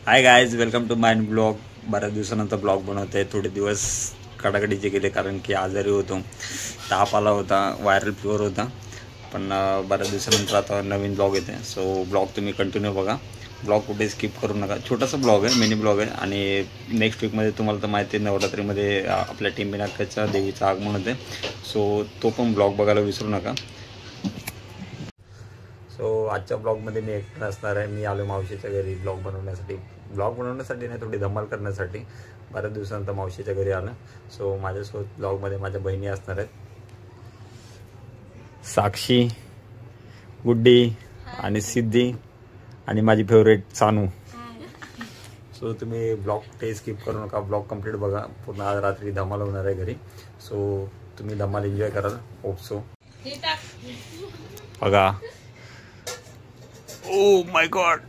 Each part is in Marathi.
High guys, welcome to my blog. बऱ्याच दिवसानंतर ब्लॉग बनवते. थोडे दिवस कडाकडीचे गेले कारण की आजारी होतो, ताप आला होता, व्हायरल फीवर होता. पण बऱ्याच दिवसानंतर आता नवीन ब्लॉग येते. सो ब्लॉग तुम्ही कंटिन्यू बघा. ब्लॉग कुठे स्किप करू नका. छोटासा ब्लॉग आहे, मिनी ब्लॉग आहे. आणि नेक्स्ट वीकमध्ये तुम्हाला तर माहिती आहे नवरात्रीमध्ये आपल्या टीम नाटकाच्या देवीचं आगमन होते. सो तो पण ब्लॉग बघायला विसरू नका. सो आजच्या ब्लॉगमध्ये मी एकटा असणार आहे. मी आलो मावशीच्या घरी ब्लॉग बनवण्यासाठी नाही, थोडी धमाल करण्यासाठी. बऱ्याच दिवसानंतर मावशीच्या घरी आलं. सो माझ्यासोबत ब्लॉगमध्ये माझ्या बहिणी असणार आहेत, साक्षी, गुड्डी आणि सिद्धी आणि माझी फेवरेट सानू. सो तुम्ही ब्लॉग ते स्किप करू नका. ब्लॉग कंप्लीट बघा. पूर्ण आज रात्री धमाल होणार आहे घरी. सो तुम्ही धमाल एन्जॉय कराल. Hope so. बघा. ओ माय गॉड.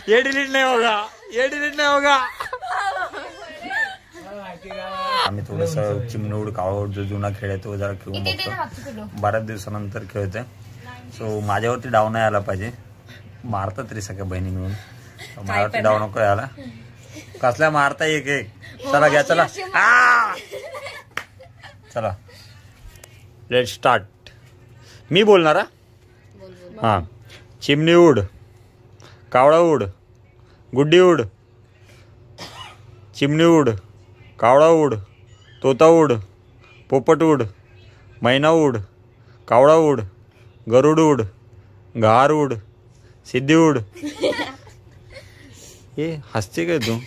ये डिलीट नाही होगा. आम्ही थोडस चिमणूड कावड जो जुना खेळ आहे तो जरा खेळून बघतो. बऱ्याच दिवसानंतर खेळतोय. सो माझ्यावरती डाव नाही आला पाहिजे. मारतात तरी सगळ्या बहिणी मिळून. माझ्यावरती डाव नको याला. कसल्या मारता एक चला घ्या. चला लेट स्टार्ट. मी बोलणार हा. चिमणी उड, कावळा उड, गुड्डी उड, चिमणी उड, कावळा उड, तोता उड, पोपट उड, मैना उड, कावळा उड, गरुड उड, घार उड, सिद्धी उड. हे हसते काय तू?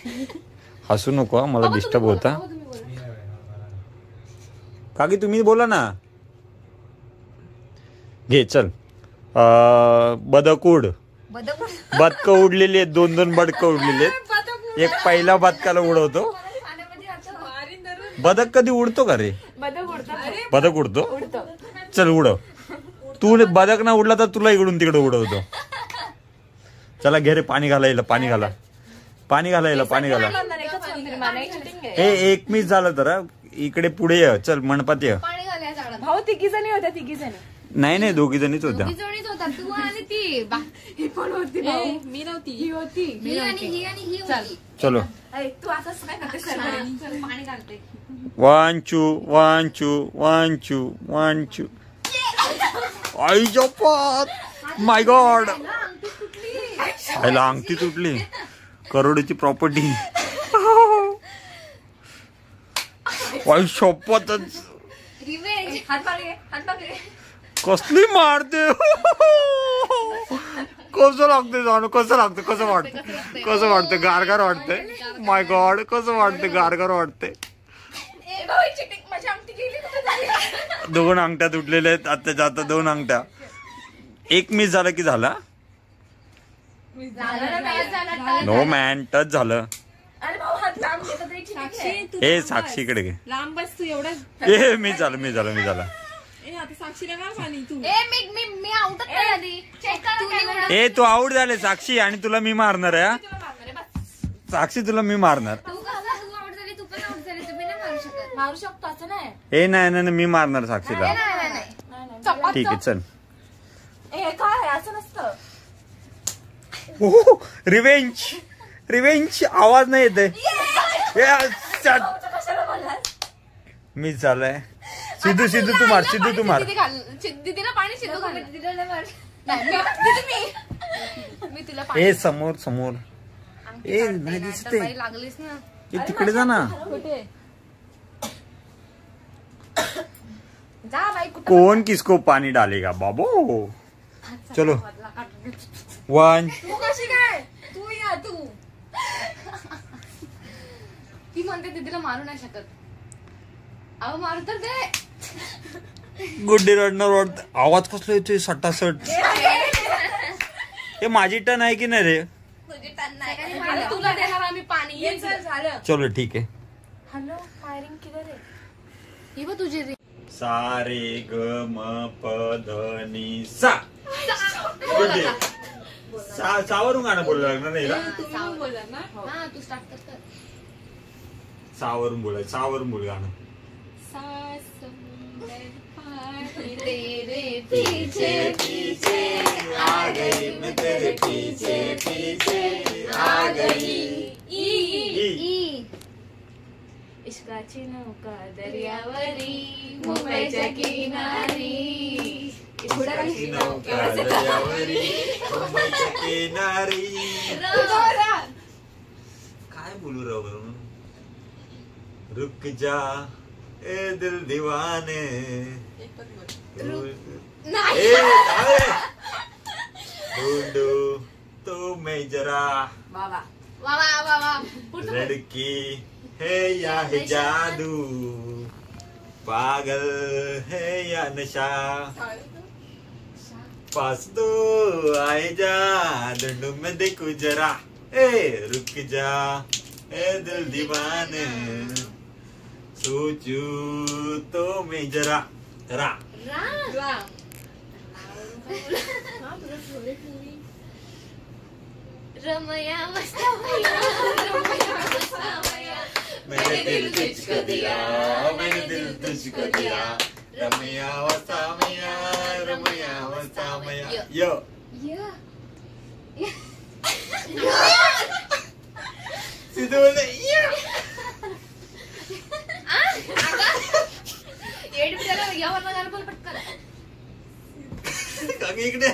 हसू नको, मला डिस्टर्ब होता. काकी तुम्ही बोला ना. घे चल. बदक उड. बदक उडलेली आहेत. दोन बदकं उडलेली आहेत. एक पहिला बदकाला उडवतो. बदक कधी उडतो का रे? बदक उडतो. चल उडव. तू बदक ना उडला तर तुला इकडून तिकडे उडवतो. चला घे रे. पाणी घालायला. हे एक मिस झालं तर इकडे पुढे ये. चल मंडपात ये. भाऊ तिघी जणी होत्या. नाही दोघी जणीच होत्या. तू आणि ती पण होती. मी नव्हती. ही होती. चलो. तू असंच काय करते? पाणी घालते. 1 2 1 2 आई जपात. माय गॉड. आईला अंगठी तुटली. करोडीची प्रॉपर्टी. आई शपथच. कसली मारते. कसं लागते जाणू. कसं वाटतं. गारगार वाटते. माय गॉड. कसं वाटतं. गारगार वाटते. 2 अंगठ्या तुटलेल्या आहेत. आत्ताच्या आता 2 अंगठ्या. एक मिस झाला की झाला. No man. टच झालं. ए साक्षीकडे घे. ए मी झाला. ए तू आऊट झाले साक्षी. आणि तुला मी मारणार आहे. साक्षी तुला मी मारणार. ए नाही मी मारणार साक्षीला. ठीक आहे चल. रिवेंज. आवाज नाही येते. मिस झालाय. सिद्धू तू मार. ए समोर. ए नाही दिसते. तिकडे जा ना. कौन किसको पाणी डालेगा बाबू. चलो 1. ती म्हणते दीदीला मारू नाही शकत. अहो मारू तर दे. गुड्डी रडणार वाटत. आवाज कसला येतोय सटासट. हे माझी टर्न आहे की नाही रे? तुला देणार आम्ही पाणी. चलो ठीक आहे. हॅलो फायरिंग किधर आहे? ही बघ तुझी. सा रे ग म प ध नि सा. गुड्डी सावरून गाणं बोलायला लागणार नाही. तू स्टार्ट कर. सावरून बोलाय, सावरून बोल गाणं. तेरे पीछे पीछे आ गई, मैं तेरे पीछे पीछे आ गई. इश्काची नौका दर्यावरी, मुंबईच्या किनारी. इश्काची नौका दर्यावरी, मुंबईच्या किनारी. काय बोलू राव, रुक जा ए दिल दीवाने. ढूंढू तो मैं जरा, लड़की है या है जादू, पागल है या नशा, पास तो आए जा, ढूंढू मैं देखू जरा. ए रुक जा ए दिल दीवाने, सोचू तो मैं जरा. रा रमया वसावया, मैंने दिल तुझको दिया, मैंने दिल तुझको दिया. रमया वसावया, रमया वसावया. यो सिद्धू बोले यो. काकी इकडे.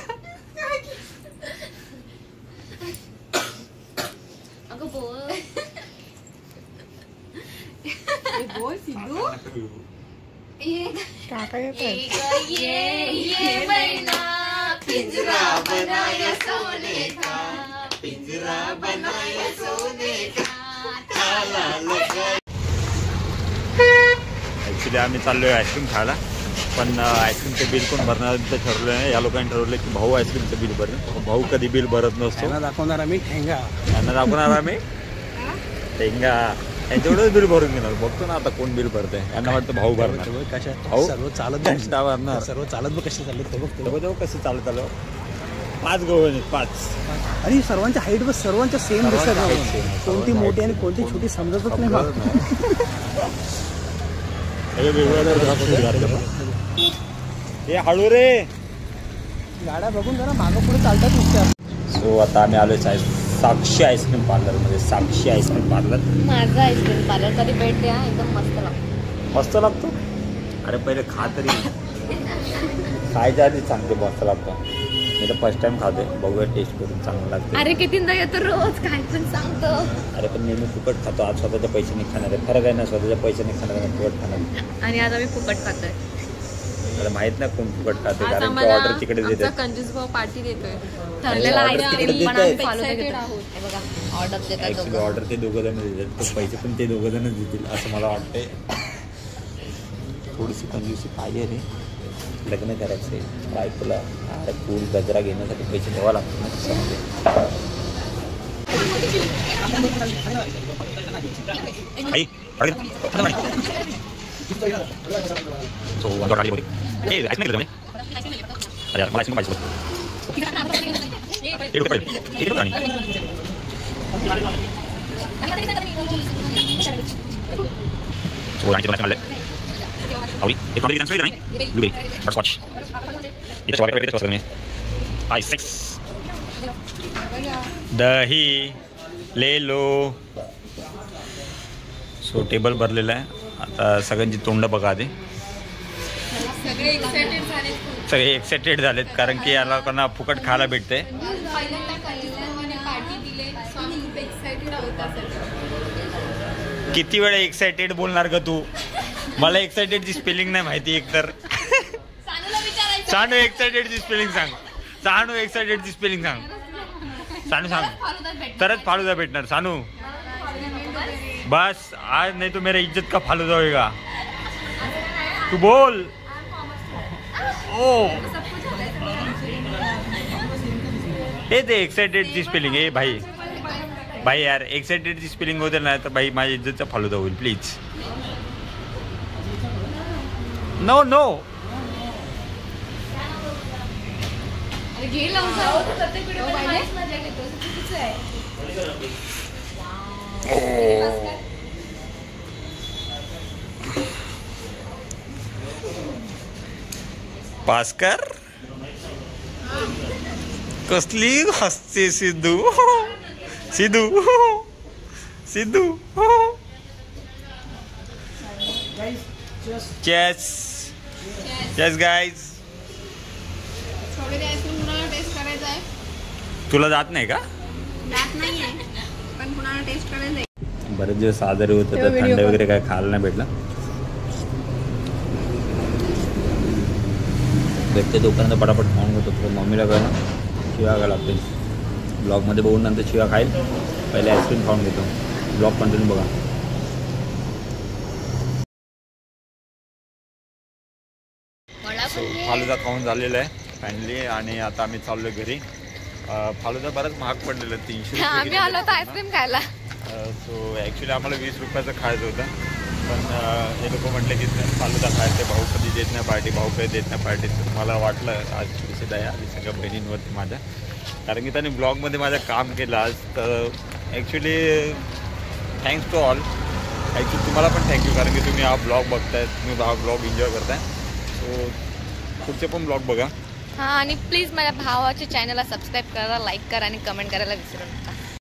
अगं बोल. बोल सिद्धू. काका येतोय. ये मैना पिंजरा बनाया सोने का, पिंजरा बनाया सोने का, ताला लगा. ऍक्च्युली आम्ही चाललोय आईस्क्रीम खायला, पण आईस्क्रीमचं बिल कोण भरणार तर ठरवलं नाही. या लोकांनी ठरवलं की भाऊ आईस्क्रीमचं बिल भरेल. भाऊ कधी बिल भरत नसतो. दाखवणार आम्ही ठेंगा. यांना दाखवणार आम्ही ठेंगा. त्यांच्याकडे बिल भरून घेणार. बघतो ना आता कोण बिल भरतंय. यांना वाटतं भाऊ भरणार. कशा भाऊ सर्व चालत भरणार. सर्व चालत बघ कसे चालत बघ. तेव्हा कसं चालत आलं. 5 गवळणी 5. आणि सर्वांच्या हाईट बस सर्वांच्या सेम दिसत. कोणती मोठी आणि कोणती छोटी समजतच नाही. हे हळू रे. गाड्या बघून जरा मागं पुढे चालतात नुसत्या. सो आता आम्ही आलोय साक्षी आईस्क्रीम पार्लरमध्ये. साक्षी आईस्क्रीम पार्लर, माझा आईस्क्रीम पार्लर. तरी भेट द्या, एकदम मस्त लागतो. मस्त लागतो. अरे पहिले खा तरी. खायच्या आधी सांगते मस्त लागतो. मी तर फर्स्ट टाइम खाते. बघूया टेस्ट करून चांगलं लागतं. अरे कितींदा येतो रोज, काय पण सांगतो. अरे पण नेहमी फुकट खातो. आज स्वतःच्या पैशाने खाणार आहे. फरक आहे ना, स्वतःच्या पैशाने खाणार आहे, फुकट खाणार. आणि आज आम्ही फुकट खातोय. मला माहित नाही कोण फुकट खाते, कारण की ऑर्डर तिकडे देते. कंजूस भाऊ पार्टी देतोय. ठरलेला आईस्क्रीम पण आम्ही फॉलो आहोत. हे बघा ऑर्डर देतात. ऍक्च्युली ऑर्डर ते दोघं जण देतात. तो पैसे पण ते दोघं जणच देतील असं मला वाटतंय. थोडीशी कंजूसी पाहिजे रे. लग्न करायचं आहे बायकोला. अरे फूल गजरा घेण्यासाठी पैसे द्यावा लागतो ना. दही ले लो. सो टेबल भरलेला आहे. आता सगळ्यांची तोंड बघा आधी. सगळे एक्साइटेड झालेत कारण की या लोकांना फुकट खायला भेटते. किती वेळा एक्साइटेड बोलणार का तू? मला एक्साइटेडची स्पेलिंग नाही माहिती. एकतर सानू एक्साइटेडची स्पेलिंग सांग. सानू एक्साइटेडची स्पेलिंग सांग. सानू सांग. तरच फालुदा भेटणार. सानू बस आज नहीं तो मेरा इज्जत का फालुदा होएगा. तू बोल. ओ हे ते एक्साइटेडची स्पेलिंग आहे भाई. भाई यार एक्साइटेडची स्पेलिंग होते ना तर भाई माझ्या इज्जतचा फालुदा होईल प्लीज. No no. पास कर. कसली हसते Siddhu. Siddhu Siddhu. Chess chess guys. Test करायचं आहे. तुला जात नाही का? जात नाहीये पण कुणाला टेस्ट करायचं आहे. बरेच दिवस आजारी होते तर थंड वगैरे काय खायला नाही भेटलं. भेटते तोपर्यंत पटापट खाऊन घेतो. मम्मीला काय ना शिव्या काय लागते. ब्लॉगमध्ये बघून नंतर शिव्या खाईल. पहिले आईस्क्रीम खाऊन घेतो. ब्लॉग कंटिन्यू बघा. फालुदा खाऊन झालेला आहे फायनली आणि आता आम्ही चाललो घरी. फालुदा बराच महाग पडलेला 300 आम्ही आलो तर आईस्क्रीम खायला. सो ॲक्च्युली आम्हाला 20 रुपयाचं खायचं होतं पण हे लोक म्हटले की फालुदा खायचं. भाऊ कधी देत नाही पार्टी. भाऊ काही देत नाही पार्टी. तर मला वाटलं आज थोडीशी दया आली सगळ्या बहिणींवरती माझ्या. कारण की त्यांनी ब्लॉगमध्ये माझं काम केलं आज. तर actually thanks to all. Actually तुम्हाला पण थँक्यू कारण की तुम्ही हा ब्लॉग बघताय. तुम्ही हा ब्लॉग एन्जॉय करताय. सो पुढचे पण ब्लॉग बघा. हां आणि प्लीज माझ्या भावाच्या चॅनलला सबस्क्राईब करा, लाईक करा आणि कमेंट करायला विसरू नका.